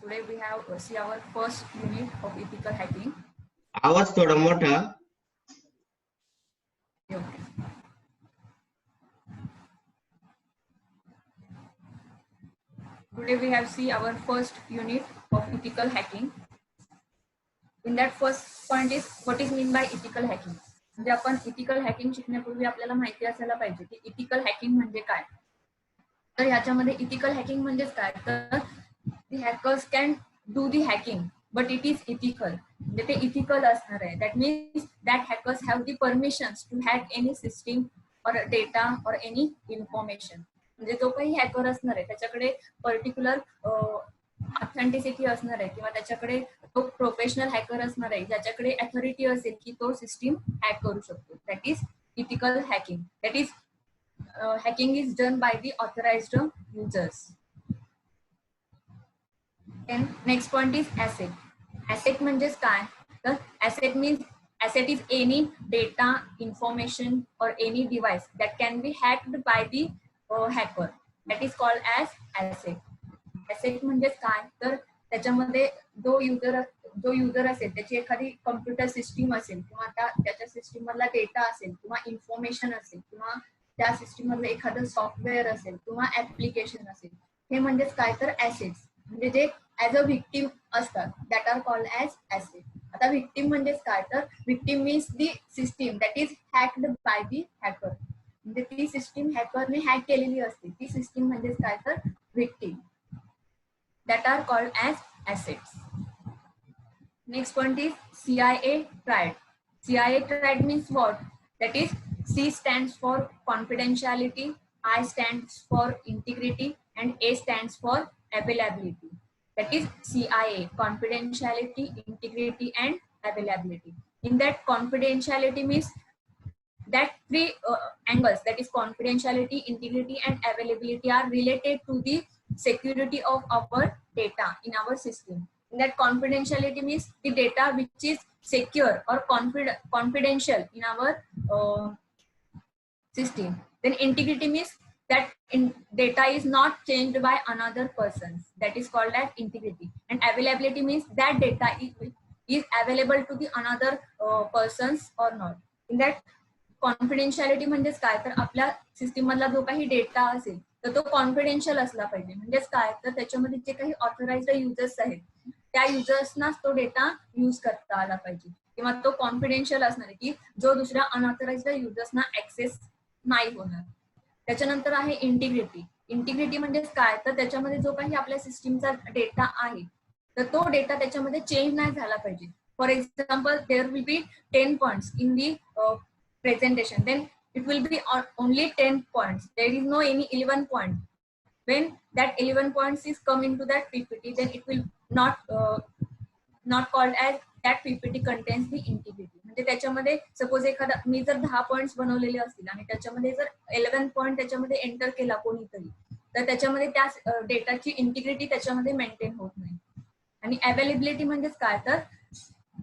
Today we have see our first unit of ethical hacking. आवाज थोडा मोठा. Okay. Today we have see our first unit of ethical hacking. In that first point is what is mean by ethical hacking. म्हणजे आपण ethical hacking शिकण्यापूर्वी आपल्याला माहिती असायला पाहिजे की ethical hacking म्हणजे काय. तर ह्याच्यामध्ये ethical hacking म्हणजे काय तर the hackers can do the hacking but it is ethical. म्हणजे ते ethical असणार आहे. That means that hackers have the permissions to hack any system or data or any information. म्हणजे जो काही हॅकर असणार आहे त्याच्याकडे पर्टिक्युलर ऑथेंटिसिटी असणार आहे किंवा त्याच्याकडे तो प्रोफेशनल हॅकर असणार आहे ज्याच्याकडे अथॉरिटी असेल की तो सिस्टीम हॅक करू शकतो. That is ethical hacking. That is hacking is done by the authorized users. Then next point is asset. Asset म्हणजेच काय तर asset means asset is any data, information or any device that can be hacked by the hacker. That is called as asset. Asset म्हणजेच काय तर त्याच्यामध्ये जो user असेल त्याची एखादी कम्प्युटर सिस्टीम असेल किंवा त्याच्या सिस्टीम मधला डेटा असेल किंवा इन्फॉर्मेशन असेल किंवा त्या सिस्टीम मधलं एखादं सॉफ्टवेअर असेल किंवा ऍप्लिकेशन असेल हे म्हणजेच काय तर ऍसेट्स म्हणजे जे ऍज अ व्हिक्टीम असतात that are called as asset. आता व्हिक्टीम म्हणजेच काय तर victim means the system that is hacked by the hacker. म्हणजे ती सिस्टीम हॅकरने हॅक केलेली असते ती सिस्टीम म्हणजेच काय तर victim that are called as assets. Next point is CIA triad. CIA triad means what? That is C stands for confidentiality, I stands for integrity and A stands for availability. That is CIA, confidentiality, integrity and availability. In that confidentiality means that three angles, that is confidentiality, integrity and availability are related to the security of our data in our system. In that confidentiality means the data which is secure or confidential in our system. Then integrity means that data is not changed by another person. That is called as integrity. And availability means that data is available to the another persons or not. In that कॉन्फिडेन्शियालिटी म्हणजेच काय तर आपल्या system मधला जो काही data असेल तर तो कॉन्फिडेन्शियल असला पाहिजे. म्हणजेच काय तर त्याच्यामध्ये जे काही ऑथराइज्ड युजर्स आहेत त्या युजर्सनाच तो डेटा यूज करता आला पाहिजे किंवा तो कॉन्फिडेन्शियल असणार आहे की जो दुसऱ्या अनऑथराइज्ड युजर्सना ऍक्सेस नाही होणार. त्याच्यानंतर आहे इंटिग्रिटी. इंटिग्रिटी म्हणजेच काय तर त्याच्यामध्ये जो काही आपल्या सिस्टीमचा डेटा आहे तर तो डेटा त्याच्यामध्ये चेंज नाही झाला पाहिजे. For example there will be 10 points in the presentation, then it will be only 10 points. There is no any 11 point. When that 11 points is come into that PPT, then it will not called as that PPT contains the integrity. म्हणजे त्याच्यामध्ये suppose एखादा मी जर 10 points बनवलेले असतील आणि त्याच्यामध्ये जर 11 point त्याच्यामध्ये एंटर केला कोणीतरी तर त्याच्यामध्ये त्या डेटाची इंटिग्रिटी त्याच्यामध्ये मेंटेन होत नाही. आणि अवेलेबिलिटी म्हणजेच काय तर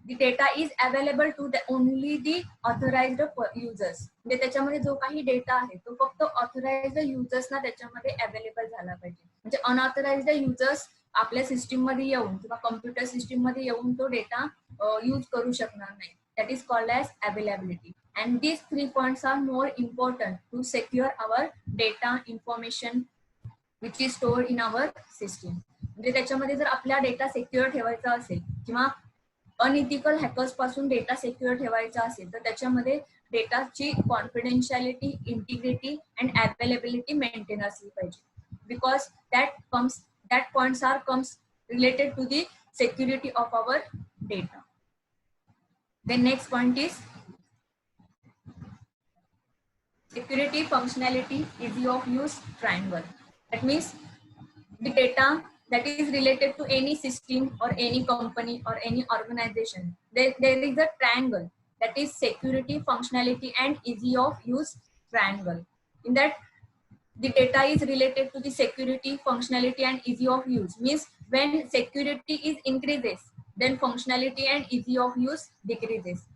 the data is available to the only the authorized users. म्हणजे त्याच्यामध्ये जो काही डेटा आहे तो फक्त ऑथराइज्ड युजर्सना त्याच्यामध्ये अवेलेबल झाला पाहिजे. म्हणजे अनऑथराइज्ड युजर्स आपल्या सिस्टीम मध्ये येऊन किंवा कम्प्युटर सिस्टीम मध्ये येऊन तो डेटा यूज करू शकणार नाही. That is called as availability. And these 3 points are more important to secure our data information which is stored in our system. म्हणजे त्याच्यामध्ये जर आपला डेटा सेक्युअर ठेवायचा असेल किंवा अनइथिकल हॅकर्स पासून डेटा सेक्युअर ठेवायचा असेल तर त्याच्यामध्ये डेटाची confidentiality, integrity and availability maintain असली पाहिजे. Because that points are comes related to the security of our data. Then next point is security, functionality, easy of use, triangle. That means the data that is related to any system or any company or any organization, there is a triangle, that is security, functionality and easy of use triangle. In that the data is related to the security, functionality and easy of use. Means when security is increases then functionality and easy of use decreases.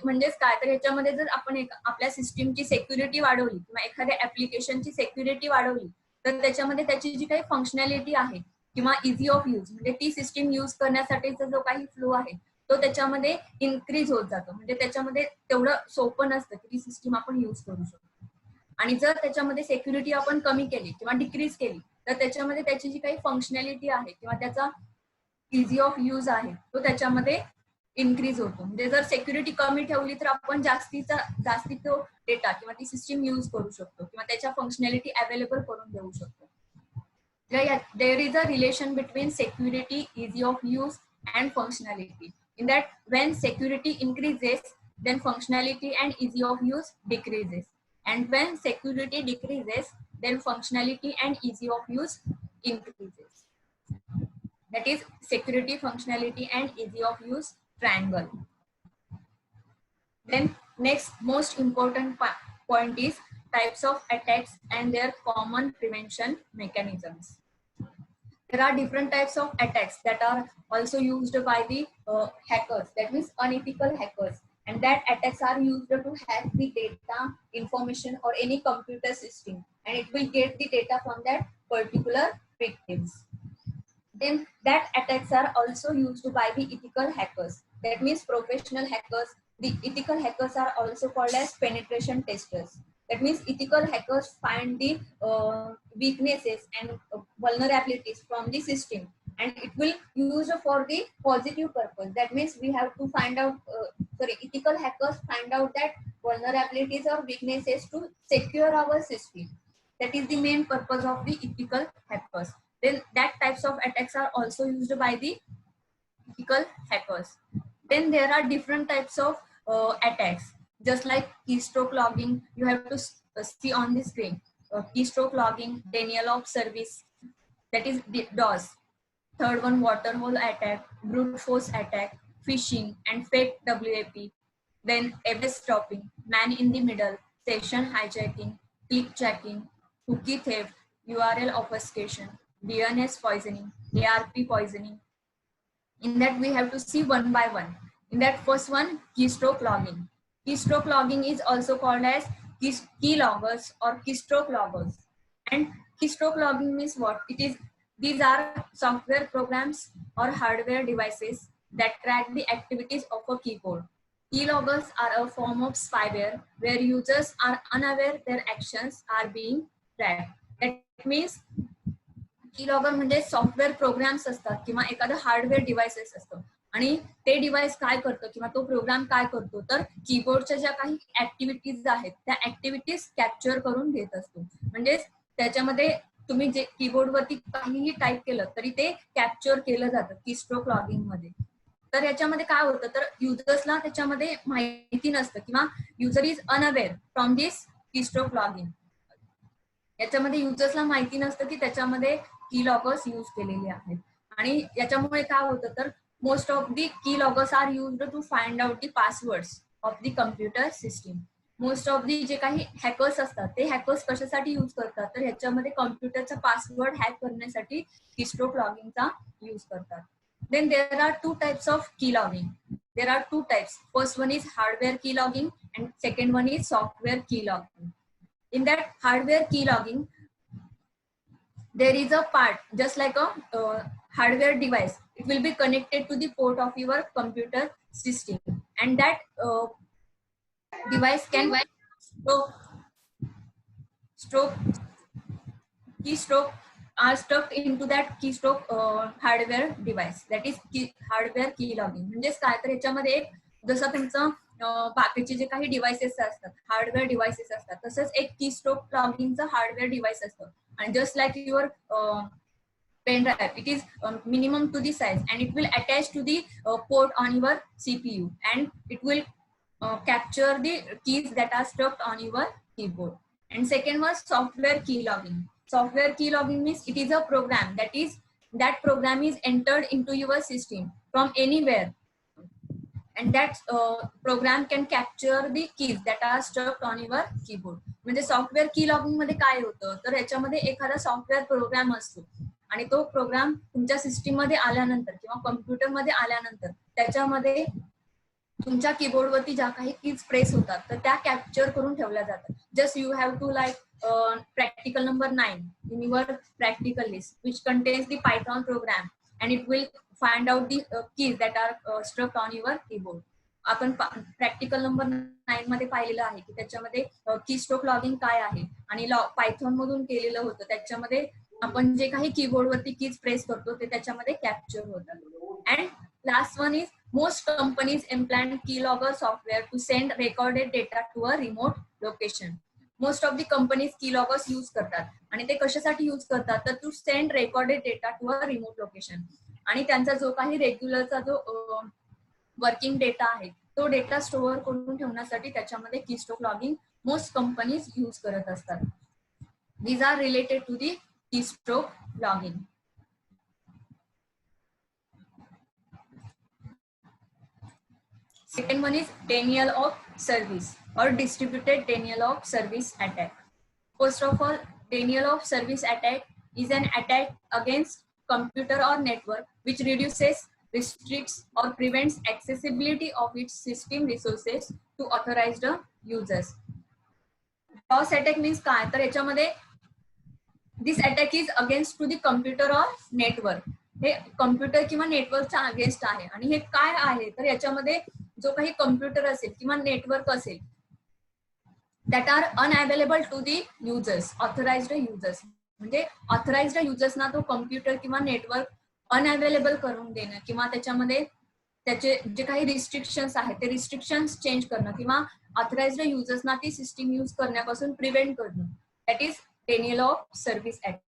म्हणजेच काय तर ह्याच्यामध्ये जर आपण आपल्या सिस्टीमची security वाढवली किंवा एखाद्या ऍप्लिकेशनची सेक्युरिटी वाढवली तर त्याच्यामध्ये त्याची जी काही फंक्शनॅलिटी आहे किंवा इझी ऑफ यूज म्हणजे ती सिस्टीम यूज करण्यासाठीचा जो काही फ्लो आहे तो त्याच्यामध्ये इन्क्रीज होत जातो. म्हणजे त्याच्यामध्ये तेवढं सोपं नसतं की ती सिस्टीम आपण यूज करू शकतो. आणि जर त्याच्यामध्ये सेक्युरिटी आपण कमी केली किंवा डिक्रीज केली तर त्याच्यामध्ये त्याची जी काही फंक्शनॅलिटी आहे किंवा त्याचा इझी ऑफ यूज आहे तो त्याच्यामध्ये इन्क्रीज होतो. म्हणजे जर सेक्युरिटी कमी ठेवली तर आपण जास्ती तो डेटा किंवा ती सिस्टीम यूज करू शकतो किंवा त्याच्या फंक्शनॅलिटी अवेलेबल करून देऊ शकतो. There is a relation between security, easy of use, and functionality. In that, when security increases, then functionality and easy of use decreases. And when security decreases, then functionality and easy of use increases. That is security, functionality, and easy of use triangle. Then next most important point is types of attacks and their common prevention mechanisms. There are different types of attacks that are also used by the hackers, that means unethical hackers, and that attacks are used to hack the data, information, or any computer system, and it will get the data from that particular victims. Then that attacks are also used by the ethical hackers, that means professional hackers. The ethical hackers are also called as penetration testers. That means ethical hackers find the weaknesses and vulnerabilities from the system, and it will use for the positive purpose. That means we have to find out ethical hackers find out that vulnerabilities or weaknesses to secure our system. That is the main purpose of the ethical hackers. Then that types of attacks are also used by the ethical hackers. Then there are different types of attacks, just like keystroke logging. You have to see on the screen. Keystroke logging, denial of service, that is DOS. Third one, waterhole attack, brute force attack, phishing, and fake WAP. Then eavesdropping, man in the middle, session hijacking, click checking, cookie theft, URL obfuscation, DNS poisoning, ARP poisoning. In that we have to see one by one. In that first one, keystroke logging. Keystroke logging is also called as key loggers or keystroke loggers. And keystroke logging means what? These are software programs or hardware devices that track the activities of a keyboard. Keyloggers are a form of spyware where users are unaware their actions are being tracked. That means keylogger म्हणजे software programmes असतात किंवा एखादं hardware devices असतं आणि ते device काय करतं किंवा तो प्रोग्राम काय करतो तर कीबोर्डच्या ज्या काही ऍक्टिव्हिटीज आहेत त्या ऍक्टिव्हिटीज कॅप्चर करून घेत असतो. म्हणजे त्याच्यामध्ये तुम्ही जे कीबोर्डवरती काहीही टाईप केलं तरी ते कॅप्चर केलं जातं कीस्ट्रोक लॉगिंग मध्ये. तर याच्यामध्ये काय होतं तर युजर्सला त्याच्यामध्ये माहिती नसतं किंवा user is unaware from this keystroke logging. याच्यामध्ये युजर्सला माहिती नसतं की त्याच्यामध्ये की लॉगर्स यूज केलेले आहेत. आणि याच्यामुळे काय होतं तर most of the key loggers are used to find out the passwords of the computer system. Most of the जे काही हॅकर्स असतात ते हॅकर्स कशासाठी यूज करतात तर ह्याच्यामध्ये कम्प्युटरचा पासवर्ड हॅक करण्यासाठी कीस्ट्रोक लॉगिंगचा यूज करतात. Then there are two types of key logging. There are two types. First one is hardware key logging and second one is software key logging. In that hardware key logging, there is a part just like a hardware device. It will be connected to the port of your computer system, and that device can keystroke are stuck into that keystroke hardware device. That is hardware key logging. म्हणजेच काय तर ह्याच्यामध्ये जसं तुमचं बाकीचे जे काही devices असतात hardware devices असतात तसंच एक कीस्ट्रोक लॉगिंगचं हार्डवेअर डिव्हाइस असतं. आणि just like your pen drive, it is minimum to the size and it will attach to the port on your CPU and it will capture the keys that are stuck on your keyboard. And second was software key logging. Software key logging means it is a program that program is entered into your system from anywhere, and that program can capture the keys that are stuck on your keyboard. म्हणजे software की logging मध्ये काय होतं तर याच्यामध्ये एखादा software program असतो आणि तो प्रोग्राम तुमच्या सिस्टीम मध्ये आल्यानंतर किंवा कम्प्युटर मध्ये आल्यानंतर त्याच्यामध्ये तुमच्या कीबोर्डवरती ज्या काही कीज प्रेस होतात तर त्या कॅप्चर करून ठेवल्या जातात. Just you have to like practical number 9 in your practical list, which contains the Python program, and it will find out the keys that are stuck on your keyboard. आपण practical number 9 मध्ये पाहिलेलं आहे की त्याच्यामध्ये की stroke logging काय आहे आणि पायथॉन मधून केलेलं होतं. त्याच्यामध्ये आपण जे काही कीबोर्ड वरती कीज प्रेस करतो ते त्याच्यामध्ये कॅप्चर होतात. And last one is most companies implement keylogger software to send recorded data to a remote location. Most of the companies keyloggers use करतात आणि ते कशासाठी यूज करतात तर to send recorded data to a remote location. आणि त्यांचा जो काही रेग्युलरचा जो वर्किंग डेटा आहे तो डेटा स्टोअर करून ठेवण्यासाठी त्याच्यामध्ये keystroke logging most companies use करत असतात. These are related to the keystroke logging. Second one is denial of service or distributed denial of service attack. First of all, denial of service attack is an attack against computer or network which reduces, restricts or prevents accessibility of its system resources to authorized users. DOS attack means काय तर याच्यामध्ये this attack is against to the computer or network. हे computer किंवा नेटवर्कच्या against आहे. आणि हे काय आहे तर याच्यामध्ये जो काही कम्प्युटर असेल किंवा नेटवर्क असेल that are unavailable to the users, authorized users. म्हणजे ऑथराइज्ड युजर्सना तो कम्प्युटर किंवा नेटवर्क अनअवेलेबल करून देणं किंवा त्याच्यामध्ये त्याचे जे काही रिस्ट्रिक्शन्स आहेत ते रिस्ट्रिक्शन्स चेंज करणं किंवा ऑथराइज्ड युजर्सना ती सिस्टीम यूज करण्यापासून प्रिव्हेंट करणं. That is denial of service attack.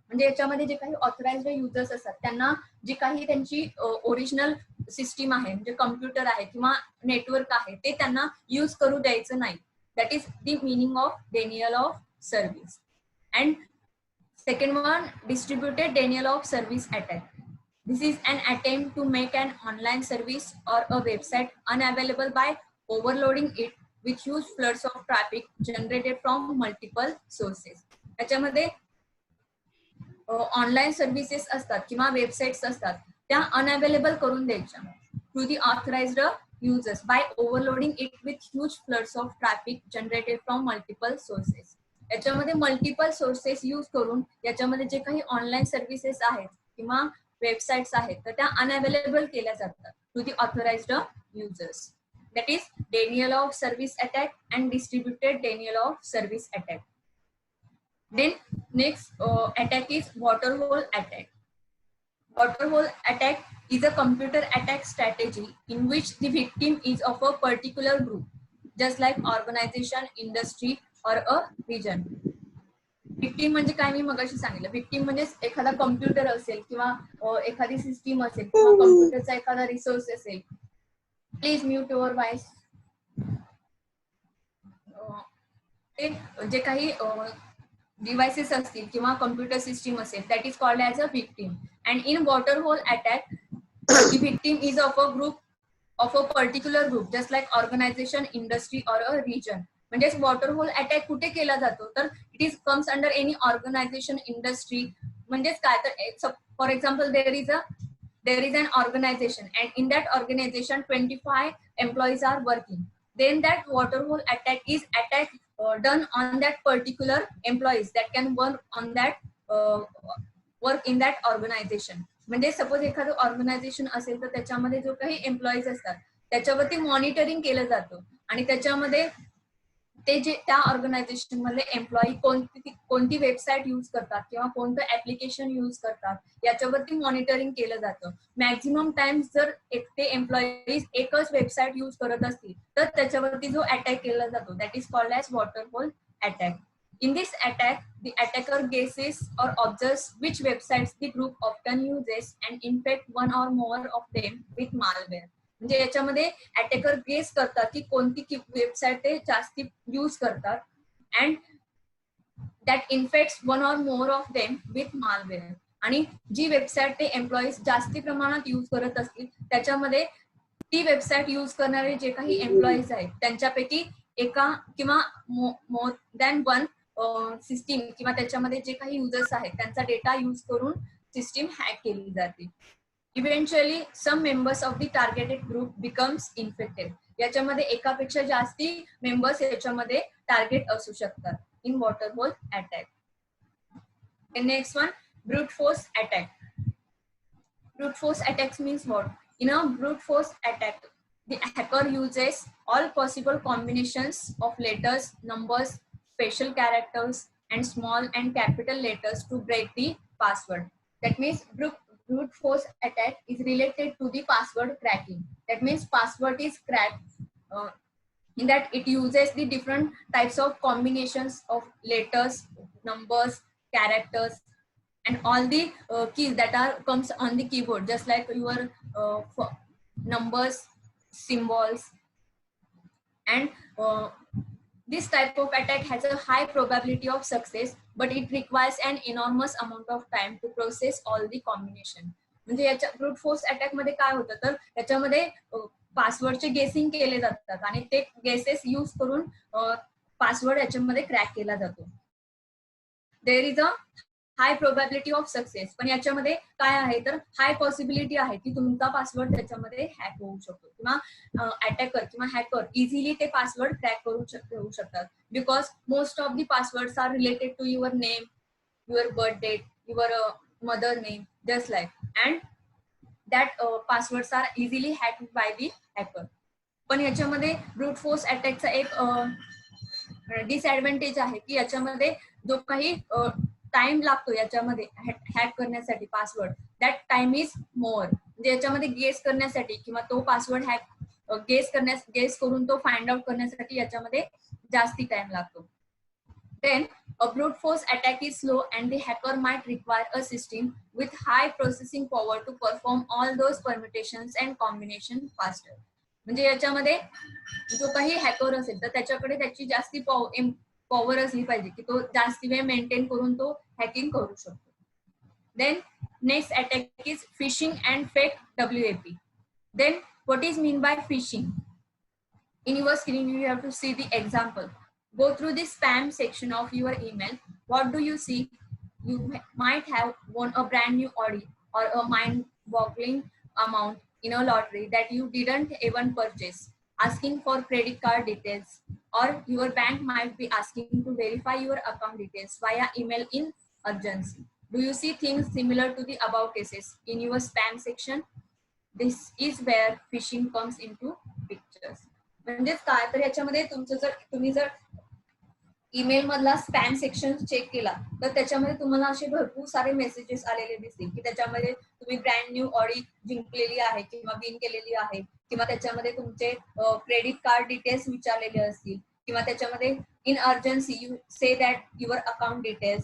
म्हणजे याच्यामध्ये जे काही ऑथराइज्ड युजर्स असतात त्यांना जी काही त्यांची ओरिजिनल सिस्टीम आहे म्हणजे कम्प्युटर आहे किंवा नेटवर्क आहे ते त्यांना यूज करू द्यायचं नाही. That is the meaning of Daniel of service. And second one, distributed denial of service attack. This is an attempt to make an online service or a website unavailable by overloading it with huge floods of traffic generated from multiple sources. याच्यामध्ये online services असतात किंवा websites असतात त्या unavailable करून द्यायच्या to the authorized users by overloading it with huge floods of traffic generated from multiple sources. याच्यामध्ये multiple sources use करून याच्यामध्ये जे काही ऑनलाईन सर्व्हिसेस आहेत किंवा वेबसाइट्स आहेत तर त्या अनअवेलेबल केल्या जातात to the authorized users. That is denial of service attack and distributed denial of service attack. Then next attack is water hole attack. Water hole attack is a computer attack strategy in which the victim is of a particular group, just like organization, industry or a region. Victim म्हणजे काय मी मगाशी सांगितलं. victim म्हणजे एखादा computer असेल किंवा एखादी system असेल किंवा कम्प्युटरचा एखादा रिसोर्स असेल. Please mute your voice. जे काही डिव्हाइसेस असतील किंवा कम्प्युटर सिस्टीम असेल that is called as a victim. And in water hole attack the victim is of a group of a particular group just like organisation, industry or a region. म्हणजेच water hole attack कुठे केला जातो तर it is comes under any organisation, industry. म्हणजेच काय तर for example there is an organisation and in that organization 25 employees are working. Then that water hole attack is done on that particular employees that can work on that work in that organization. म्हणजे suppose एखादं organisation असेल तर त्याच्यामध्ये जो काही employees असतात त्याच्यावरती monitoring केलं जातं आणि त्याच्यामध्ये ते जे त्या ऑर्गनायझेशन मधले एम्प्लॉई कोणती वेबसाईट यूज करतात किंवा कोणतं ऍप्लिकेशन यूज करतात याच्यावरती मॉनिटरिंग केलं जातं. मॅक्झिमम टाइम्स जर ते एम्प्लॉईज एकच वेबसाईट यूज करत असतील तर त्याच्यावरती जो अटॅक केला जातो that is called as water hole attack. In this attack, the attacker guesses or observes which websites the group often uses and infect one or more of them with malware. म्हणजे याच्यामध्ये attacker guess करतात की कोणती website ते जास्ती use करतात and that infects one or more of them with malware. आणि जी website ते एम्प्लॉईज जास्ती प्रमाणात यूज करत असतील त्याच्यामध्ये ती वेबसाईट यूज करणारे जे काही एम्प्लॉईज आहेत त्यांच्यापैकी एका किंवा मोर दॅन वन सिस्टीम किंवा त्याच्यामध्ये जे काही युजर्स आहेत त्यांचा डेटा यूज करून सिस्टीम हॅक केली जाते. Eventually some members of the targeted group becomes infected. याच्यामध्ये एकापेक्षा जास्ती मेंबर्स याच्यामध्ये टार्गेट असू शकतात. in water hole attack. The next one, brute force attack. Brute force attacks means what? In a brute force attack, the hacker uses all possible combinations of letters, numbers, special characters, and small and capital letters to break the password. That means brute force attack is related to the password cracking. That means password is cracked in that it uses the different types of combinations of letters, numbers, characters, and all the keys that are comes on the keyboard, just like your numbers, symbols, and this type of attack has a high probability of success, but it requires an enormous amount of time to process all the combination. म्हणजे याच्या brute force attack मध्ये काय होतं तर त्याच्यामध्ये पासवर्डचे गेसिंग केले जातात आणि ते गेसेस यूज करून पासवर्ड याच्यामध्ये क्रॅक केला जातो. There is a high probability of success, पण याच्यामध्ये काय आहे तर हाय पॉसिबिलिटी आहे की तुमचा पासवर्ड त्याच्यामध्ये हॅक होऊ शकतो किंवा अटॅकर किंवा हॅकर इझिली ते पासवर्ड क्रॅक करू शकतात, because most of the passwords are related to your name, your birth date, your mother name, just like, and that passwords are easily hack by the hacker. पण याच्यामध्ये brute force अटॅकचा एक disadvantage आहे की याच्यामध्ये जो काही टाइम लागतो याच्यामध्ये हॅक करण्यासाठी password, that time is more. म्हणजे याच्यामध्ये गेस करण्यासाठी किंवा तो पासवर्ड हॅक गेस करून तो फाइंड आउट करण्यासाठी याच्यामध्ये जास्ती टाइम लागतो. Then a brute force attack is slow and the hacker might require a system with high processing power to perform all those permutations and combination faster. म्हणजे याच्यामध्ये जो काही हॅकर असेल तर त्याच्याकडे त्याची जास्ती पॉवर असली पाहिजे की तो जास्ती वेळ मेंटेन करून तो हॅकिंग करू शकतो. Then next attack is phishing and fake WAP. Then what is mean by phishing? In your screen you have to see the example. Go through the spam section of your email. What do you see? You might have won a brand new Audi or a mind-boggling amount in a lottery that you didn't even purchase, asking for credit card details, or your bank might be asking to verify your account details via email in urgency. Do you see things similar to the above cases in your spam section? This is where phishing comes into pictures. म्हणजेच काय तर याच्यामध्ये तुम्ही जर email मधला spam section check केला तर त्याच्यामध्ये तुम्हाला असे भरपूर सारे मेसेजेस आलेले दिसतील की त्याच्यामध्ये तुम्ही ब्रँड न्यू ऑडी जिंकलेली आहे किंवा विन केलेली आहे किंवा त्याच्यामध्ये तुमचे क्रेडिट कार्ड डिटेल्स विचारलेले असतील किंवा त्याच्यामध्ये in urgency you say that your account details,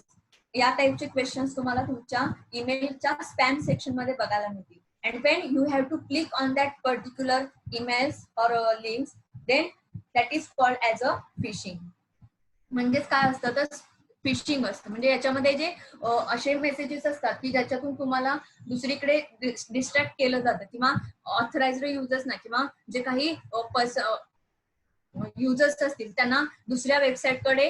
या टाइपचे क्वेश्चन्स तुम्हाला तुमच्या ईमेलच्या स्पॅम सेक्शन मध्ये बघायला मिळतील. And when you have to click on that particular emails or links, then that is called as a phishing. म्हणजेच काय असतं तर फिशिंग असतं. म्हणजे याच्यामध्ये जे असे मेसेजेस असतात की ज्याच्यातून तुम्हाला दुसरीकडे डिस्ट्रॅक्ट केलं जातं किंवा ऑथराइज्ड युजर्स ना किंवा जे काही युजर्स असतील त्यांना दुसऱ्या वेबसाईटकडे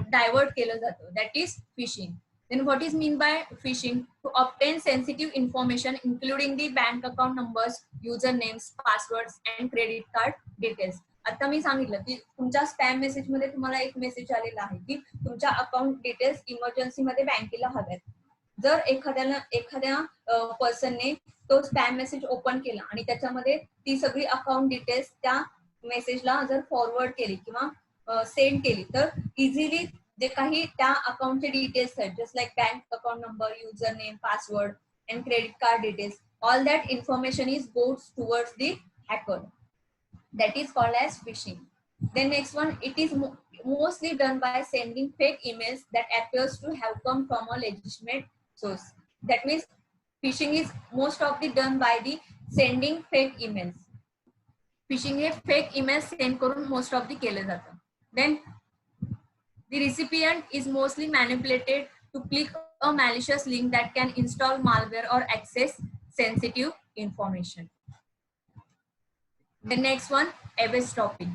डायव्हर्ट केलं जातं. That is fishing. Then what is mean by phishing? To obtain sensitive information including the bank account numbers, usernames, passwords and credit card details. आता मी सांगितलं की तुमच्या स्पॅम मेसेज मध्ये तुम्हाला एक मेसेज आलेला आहे की तुमच्या अकाउंट डिटेल्स इमर्जन्सी मध्ये बँकेला हव्यात. जर एखाद्या पर्सनने तो स्पॅम मेसेज ओपन केला आणि त्याच्यामध्ये ती सगळी अकाउंट डिटेल्स त्या मेसेजला जर फॉरवर्ड केली किंवा सेंड केली तर इझिली जे काही त्या अकाउंटचे डिटेल्स आहेत, just like bank account number, user name, password and credit card details, all that information is goes towards the hacker. That is called as phishing. Then next one, it is mostly done by sending fake emails that appears to have come from a legitimate source. That means phishing is most of the done by the sending fake emails. Phishing हे fake emails send करून most of the केलं जातं. Then the recipient is mostly manipulated to click a malicious link that can install malware or access sensitive information. The next one, eavesdropping.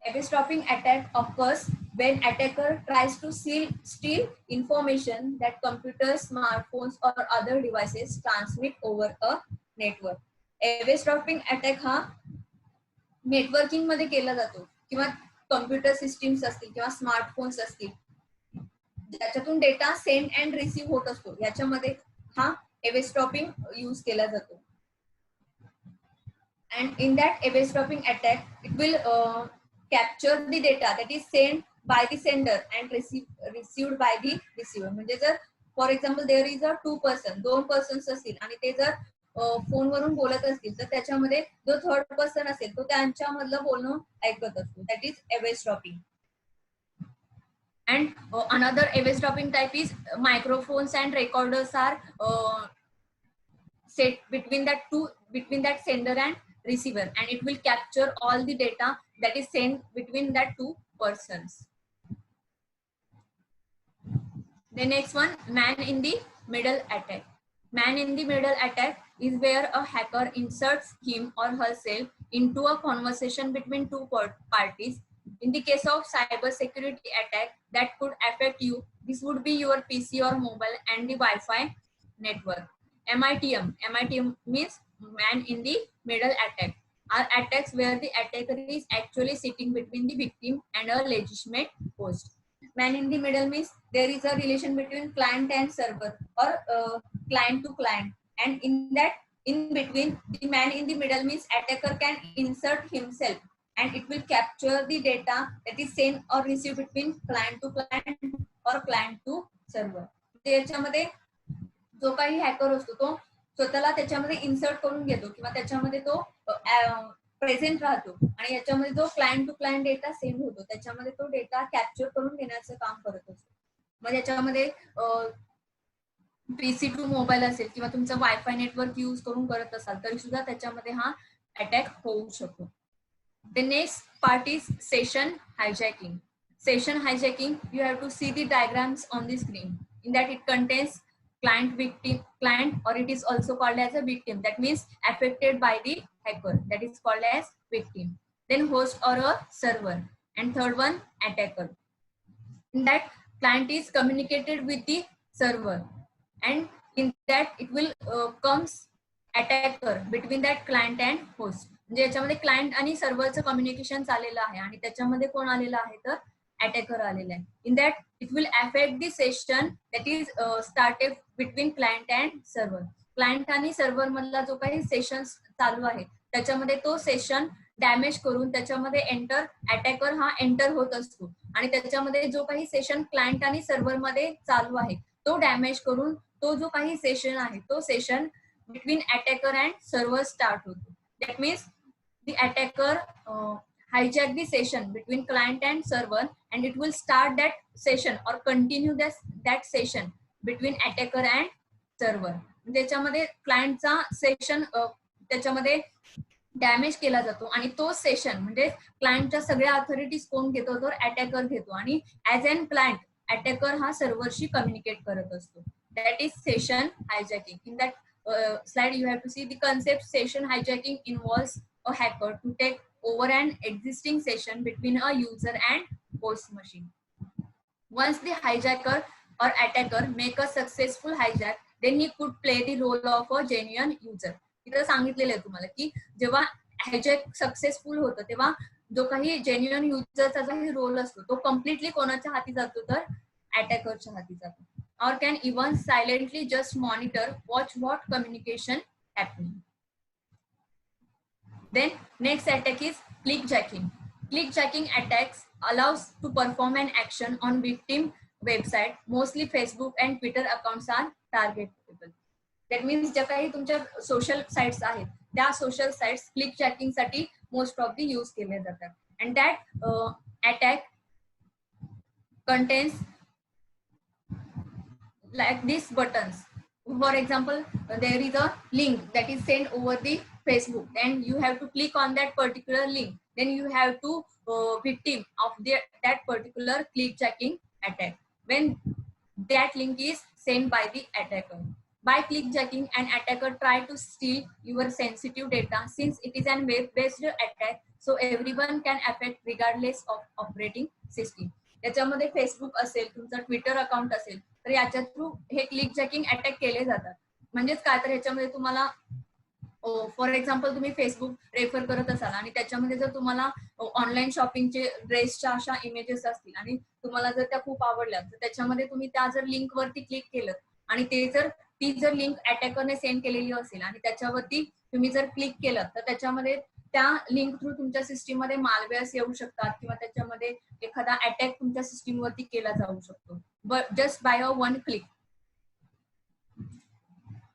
Eavesdropping attack occurs when attacker tries to steal information that computers, smartphones or other devices transmit over a network. Eavesdropping attack हा networking मध्ये केला जातो किंवा computer systems असतील किंवा smartphones असतील ज्याच्यातून data send and receive होत असतो, याच्यामध्ये हा एव्हस्ट्रॉपिंग यूज केला जातो. And in that eavesdropping attack, it will capture the data that is sent by the sender and received by the receiver. म्हणजे जर for example there is a 2 person, 2 persons असतील आणि ते जर फोनवरून बोलत असतील तर त्याच्यामध्ये जो थर्ड पर्सन असेल तो त्यांच्यामधलं बोलणं ऐकत असतो. That is eavesdropping. And another eavesdropping type is microphones and recorders are set between that sender and receiver, and it will capture all the data that is sent between that two persons. The next one, man in the middle attack. Man in the middle attack is where a hacker inserts him or herself into a conversation between two parties. In the case of cyber security attack that could affect you, this would be your PC or mobile and the Wi-Fi network. MITM means man in the middle attack, are attacks where the attacker is actually sitting between the victim and a legitimate host. Man in the middle means there is a relation between client and server, or client to client, and in between, the man in the middle means attacker can insert himself and it will capture the data that is sent or received between client to client or client to server. त्याच्यामध्ये जो काही hacker असतो तो स्वतःला त्याच्यामध्ये insert करून घेतो किंवा त्याच्यामध्ये तो प्रेझेंट राहतो आणि याच्यामध्ये जो client to client data send होतो त्याच्यामध्ये तो डेटा कॅप्चर करून घेण्याचं काम करत असतो. मग याच्यामध्ये पीसी टू मोबाईल असेल किंवा तुमचं वायफाय नेटवर्क यूज करून करत असाल तरी सुद्धा त्याच्यामध्ये हा अटॅक होऊ शकतो. The next part is session hijacking. Session hijacking, you have to see the diagrams on the screen. In that it contains client, or it is also called as a victim. That means affected by the hacker. That is called as victim. Then host or a server. And third one, attacker. In that client is communicated with the server. And in that it will comes attacker between that client and host. म्हणजे याच्यामध्ये client आणि सर्व्हरचं communication चाललेलं आहे आणि त्याच्यामध्ये कोण आलेलं आहे तर अटॅकर आलेला आहे. इन that it will affect the session that is started between client and server. Client आणि सर्व्हर मधला जो काही सेशन चालू आहे त्याच्यामध्ये तो सेशन डॅमेज करून त्याच्यामध्ये अटॅकर हा एंटर होत असतो आणि त्याच्यामध्ये जो काही सेशन क्लायंट आणि सर्व्हर मध्ये चालू आहे तो डॅमेज करून तो जो काही सेशन आहे तो session between attacker and server start होतो. That means the attacker hijack the session between client and server, and it will start that session or continue that session between attacker and server. त्याच्यामध्ये क्लायंटचा session त्याच्यामध्ये damage केला जातो आणि तो session म्हणजे क्लायंटच्या सगळ्या ऑथॉरिटीज कोण घेतो तर अटॅकर घेतो आणि ऍज अन क्लायंट अटॅकर हा सर्व्हरशी कम्युनिकेट करत असतो. That is session hijacking. In that slide you have to see the concept. Session hijacking involves a hacker to take over an existing session between a user and host machine. Once the hijacker or attacker make a successful hijack, then he could play the role of a genuine user. इथं सांगितलेलं आहे तुम्हाला की जेव्हा hijack successful होतं तेव्हा जो काही जेन्युइन युजरचा जो रोल असतो तो कम्प्लिटली कोणाच्या हाती जातो तर अटॅकरच्या हाती जातो. Or can even silently just monitor, watch what communication happening. Then next attack is clickjacking. Clickjacking attacks allows to perform an action on victim website. Mostly Facebook and Twitter accounts are targetable. That means ज्या काही तुमच्या social sites आहेत त्या social sites clickjacking साठी most of the use केले जातात. And that attack contains like these buttons. For example, there is a link that is sent over the Facebook, then you have to click on that particular link, then you have to victim of that particular clickjacking attack when that link is sent by the attacker. By clickjacking, an attacker try to steal your sensitive data. Since it is an web-based attack, so everyone can affect regardless of operating system. याच्यामध्ये Facebook असेल, तुमचं Twitter account असेल तर याच्या through हे क्लिकजॅकिंग attack केले जातात. म्हणजेच काय तर ह्याच्यामध्ये तुम्हाला फॉर एक्झाम्पल तुम्ही फेसबुक रेफर करत असाल आणि त्याच्यामध्ये जर तुम्हाला ऑनलाईन शॉपिंगचे ड्रेसच्या अशा इमेजेस असतील आणि तुम्हाला जर त्या खूप आवडल्या तर त्याच्यामध्ये तुम्ही त्या जर लिंक वरती क्लिक केलं आणि ती जर लिंक अटॅकरने सेंड केलेली असेल आणि त्याच्यावरती तुम्ही जर क्लिक केलं तर त्याच्यामध्ये त्या लिंक थ्रू तुमच्या सिस्टीम मध्ये मालवेअर्स येऊ शकतात किंवा त्याच्यामध्ये एखादा अटॅक तुमच्या सिस्टीम वरती केला जाऊ शकतो, but just by a one click.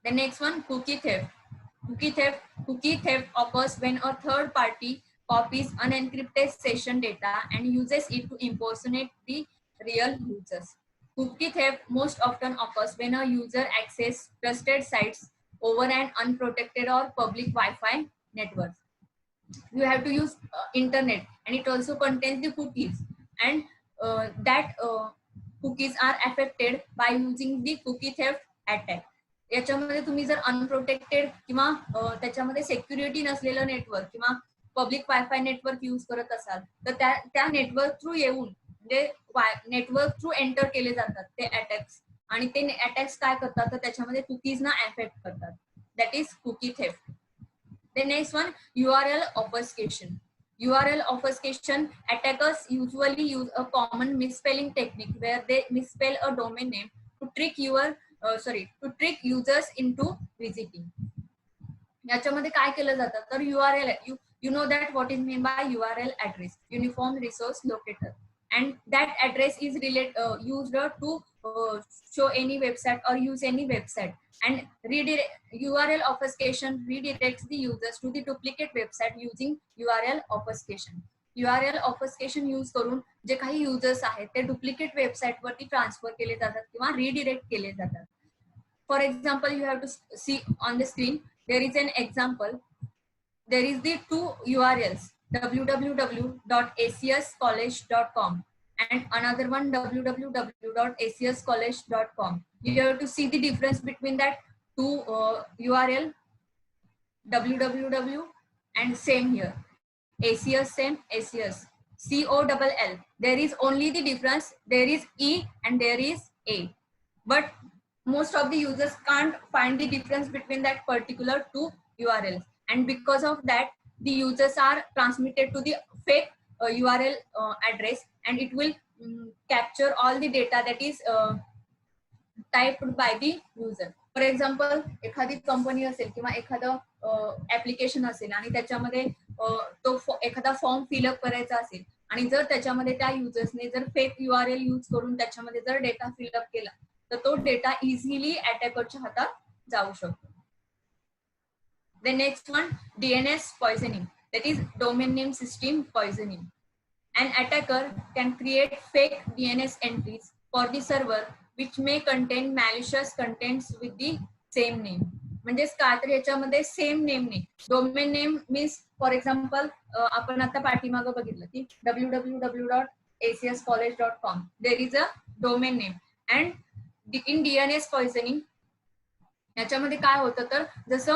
The next one, cookie theft. Cookie theft occurs when a third party copies unencrypted session data and uses it to impersonate the real users. Cookie theft most often occurs when a user accesses trusted sites over an unprotected or public Wi-Fi network. You have to use internet, and it also contains the cookies, and cookies are affected by using the cookie theft attack. याच्यामध्ये तुम्ही जर unprotected किंवा त्याच्यामध्ये security नसलेलं network किंवा public wifi network use करत असाल तर त्या नेटवर्क थ्रू येऊन म्हणजे नेटवर्क थ्रू एंटर केले जातात ते अटॅक्स, आणि ते अटॅक्स काय करतात तर त्याच्यामध्ये कुकीजना अफेक्ट करतात. That is cookie theft. The next one, URL obfuscation. URL obfuscation, attackers usually use a common misspelling technique where they misspell a domain name to trick users into visiting. याच्यामध्ये काय केलं जातं तर URL, you know that what is meant by URL address, Uniform Resource Locator, and that address is used to show any website or use any website, and URL obfuscation redirects the users to the duplicate website using URL obfuscation. URL obfuscation use करून जे काही users आहेत ते duplicate website वरती transfer केले जातात किंवा redirect केले जातात. For example, you have to see on the screen, there is an example. There is the two URLs, www.acscollege.com and another one www.acscollege.com. You have to see the difference between that two URL, www and same here, ACS same, ACS, COLL. There is only the difference, there is E and there is A, but most of the users can't find the difference between that particular two URLs, and because of that the users are transmitted to the fake URL address, and it will capture all the data that is typed by the user. For example, एखादी company असेल किंवा एखादं application असेल आणि त्याच्यामध्ये तो एखादा form fill up करायचा असेल आणि जर त्याच्यामध्ये त्या युजर्सने जर फेक URL यूज करून त्याच्यामध्ये जर डेटा फिलअप केला तर तो डेटा इझिली अटॅकरच्या हातात जाऊ शकतो. The next one, DNS poisoning, that is domain name system poisoning. An attacker can create fake DNS entries for the server which may contain malicious contents with the same name. म्हणजे काय तर याच्यामध्ये same name नाही. Domain name means for example आपण आता पाठीमागं बघितलं की www.acscollege.com, there is a domain name, and in DNS poisoning याच्यामध्ये काय होतं तर जसं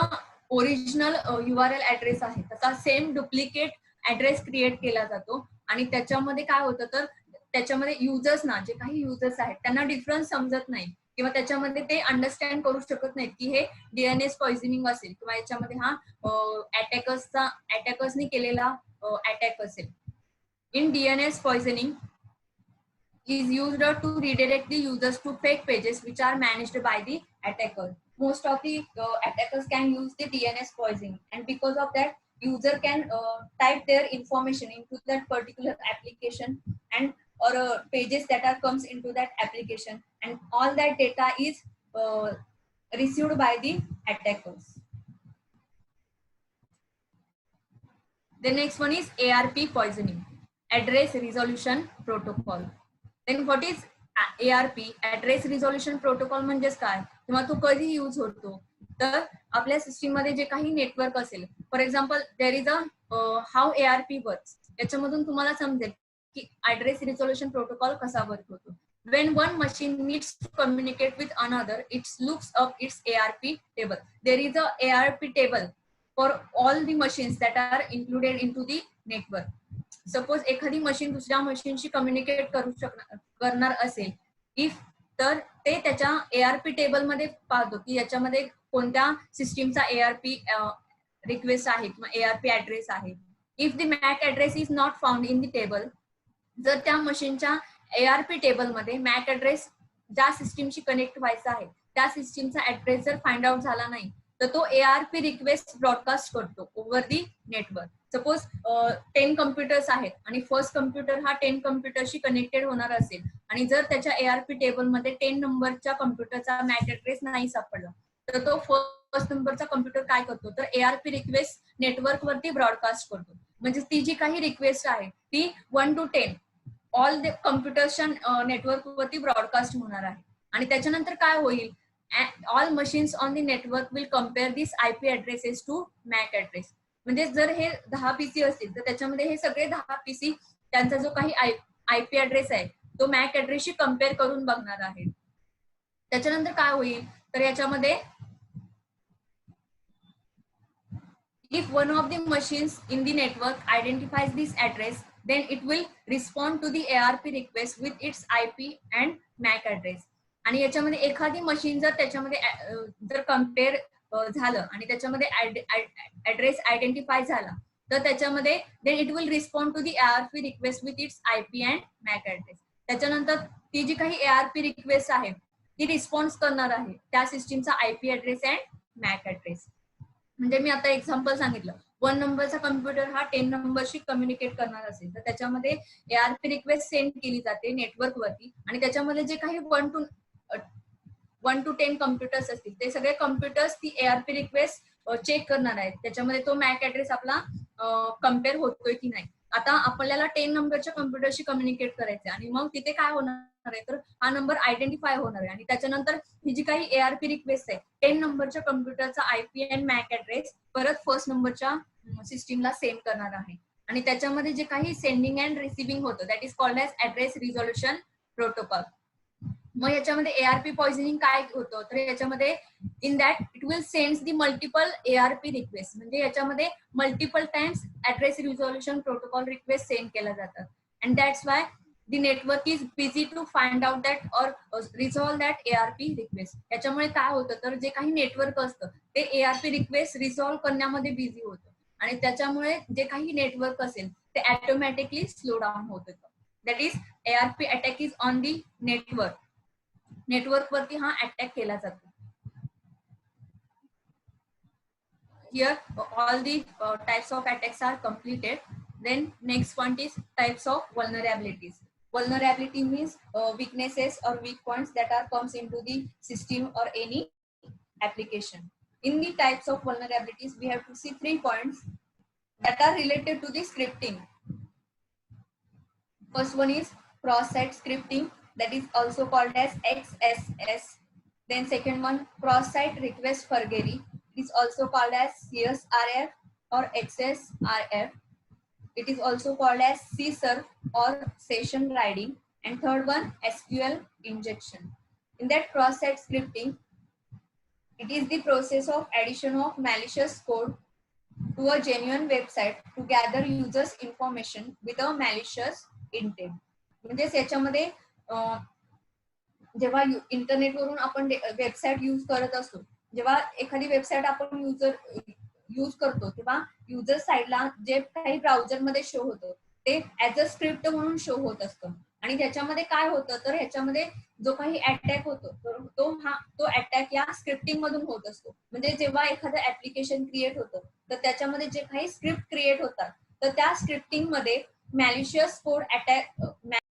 ओरिजिनल URL ऍड्रेस आहे तसा सेम डुप्लिकेट ऍड्रेस क्रिएट केला जातो, आणि त्याच्यामध्ये काय होतं तर त्याच्यामध्ये युजर्सना, जे काही युजर्स आहेत त्यांना डिफरन्स समजत नाही किंवा त्याच्यामध्ये ते अंडरस्टँड करू शकत नाहीत की हे DNS पॉइझनिंग असेल किंवा याच्यामध्ये हा अटॅकर्सनी केलेला अटॅक असेल. इन DNS poisoning is used to redirect the users to fake pages which are managed by the attacker. Most of the attackers can use the DNS poisoning, and because of that user can type their information into that particular application and or pages that are comes into that application, and all that data is received by the attackers. The next one is ARP poisoning, address resolution protocol. Then what is ARP, address resolution protocol म्हणजेच काय किंवा तो कधी use होतो तर आपल्या system मध्ये जे काही नेटवर्क असेल, for example there is a how ARP works, याच्यामधून तुम्हाला समजेल की ऍड्रेस रिझोल्युशन प्रोटोकॉल कसा वर्क होतो. When one machine needs to communicate with another, it looks up its ARP table. There is a ARP table for all the machines that are included into the network. Suppose एखादी machine दुसऱ्या मशीनशी communicate करणार असेल if, तर ते त्याच्या ARP table मध्ये पाहतो की याच्यामध्ये कोणत्या सिस्टीमचा ARP रिक्वेस्ट आहे किंवा ARP ऍड्रेस आहे. If the Mac address is not found in the table, जर त्या मशीनच्या ARP टेबलमध्ये मॅक ऍड्रेस ज्या सिस्टीमशी कनेक्ट व्हायचा आहे त्या सिस्टीमचा ऍड्रेस जर फाइंड आउट झाला नाही तर तो ARP रिक्वेस्ट ब्रॉडकास्ट करतो ओव्हर दी नेटवर्क. सपोज 10 कम्प्युटर्स आहेत आणि फर्स्ट कम्प्युटर हा 10 कम्प्युटरशी कनेक्टेड होणार असेल आणि जर त्याच्या ARP टेबलमध्ये 10 नंबरच्या कम्प्युटरचा मॅक ऍड्रेस नाही सापडला तर तो फर्स्ट नंबरचा कम्प्युटर काय करतो तर ARP रिक्वेस्ट नेटवर्क वरती ब्रॉडकास्ट करतो. म्हणजे ती जी काही रिक्वेस्ट आहे ती 1 to 10 ऑल द कम्प्युटरच्या नेटवर्क वरती ब्रॉडकास्ट होणार आहे. आणि त्याच्यानंतर काय होईल, all machines on the network will compare this IP addresses to MAC address. म्हणजे जर हे 10 PC असतील तर त्याच्यामध्ये हे सगळे 10 PC त्यांचा जो काही IP ऍड्रेस आहे तो मॅक ऍड्रेसशी कम्पेअर करून बघणार आहे. त्याच्यानंतर काय होईल तर याच्यामध्ये if one of the machines in the network identifies this address, then it will respond to the ARP request with its IP and MAC address. आणि याच्यामध्ये एखादी मशीन जर त्याच्यामध्ये जर कम्पेअर झालं आणि त्याच्यामध्ये ऍड्रेस आयडेंटिफाय झाला तर त्याच्यामध्ये then it will respond to the ARP request with its IP and MAC address. त्याच्यानंतर ती जी काही ARP रिक्वेस्ट आहे ती रिस्पॉन्स करणार आहे त्या सिस्टीमचा IP address and MAC address. म्हणजे मी आता एक्झाम्पल सांगितलं, 1 नंबरचा कम्प्युटर हा 10 नंबरशी कम्युनिकेट करणार असेल तर त्याच्यामध्ये ARP रिक्वेस्ट सेंड केली जाते नेटवर्क वरती आणि त्याच्यामध्ये जे काही 1 to 10 कम्प्युटर्स असतील ते सगळे कम्प्युटर्स ती ARP रिक्वेस्ट चेक करणार आहेत. त्याच्यामध्ये तो मॅक ऍड्रेस आपला कम्पेअर होतोय की नाही. आता आपल्याला 10 नंबरच्या कम्प्युटरशी कम्युनिकेट करायचं आणि मग तिथे काय होणार आहे तर हा नंबर आयडेंटिफाय होणार आहे आणि त्याच्यानंतर ही जी काही ARP रिक्वेस्ट आहे 10 नंबरच्या कम्प्युटरचा IP अँड मॅक ऍड्रेस परत फर्स्ट नंबरच्या सिस्टीमला सेंड करणार आहे. आणि त्याच्यामध्ये जे काही सेंडिंग अँड रिसिव्हिंग होतं that is called as address resolution protocol. मग याच्यामध्ये ARP पॉइझनिंग काय होतं तर याच्यामध्ये in that it will sends the multiple ARP request. म्हणजे याच्यामध्ये multiple times address resolution protocol request send केल्या जातात. And that's why the network is busy to find out that or resolve that ARP request. याच्यामुळे काय होतं तर जे काही network असतं ते ARP रिक्वेस्ट रिझॉल्व करण्यामध्ये बिझी होतं आणि त्याच्यामुळे जे काही नेटवर्क असेल ते ऑटोमॅटिकली स्लो डाऊन होत होतं. That is ARP attack is on the network. Network वरती हा अटॅक केला जातो. Here all the types of attacks are completed. Then next point is types of vulnerabilities. Vulnerability means weaknesses or weak points that are comes into the system or any application. In the types of vulnerabilities we have to see 3 points that are related to the scripting. First one is cross-site scripting, that is also called as XSS. Then second one, cross-site request forgery, it is also called as CSRF or XSRF. It is also called as CSRF or session riding. And third one, SQL injection. In that cross-site scripting, it is the process of addition of malicious code to a genuine website to gather users information with a malicious intent. म्हणजे याच्यामध्ये जेव्हा इंटरनेटवरून आपण website use करत असतो, जेव्हा एखादी website आपण यूज करतो तेव्हा युजर साइडला जे काही ब्राउझर मध्ये शो होतं ते ऍज अ स्क्रिप्ट म्हणून शो होत असतं. आणि त्याच्यामध्ये काय होतं तर ह्याच्यामध्ये जो काही अटॅक होतो तो अटॅक या स्क्रिप्टिंग मधून होत असतो. म्हणजे जेव्हा एखादं ऍप्लिकेशन क्रिएट होतं तर त्याच्यामध्ये जे काही स्क्रिप्ट क्रिएट होतात तर त्या स्क्रिप्टिंग मध्ये मॅलिशियस कोड अटॅक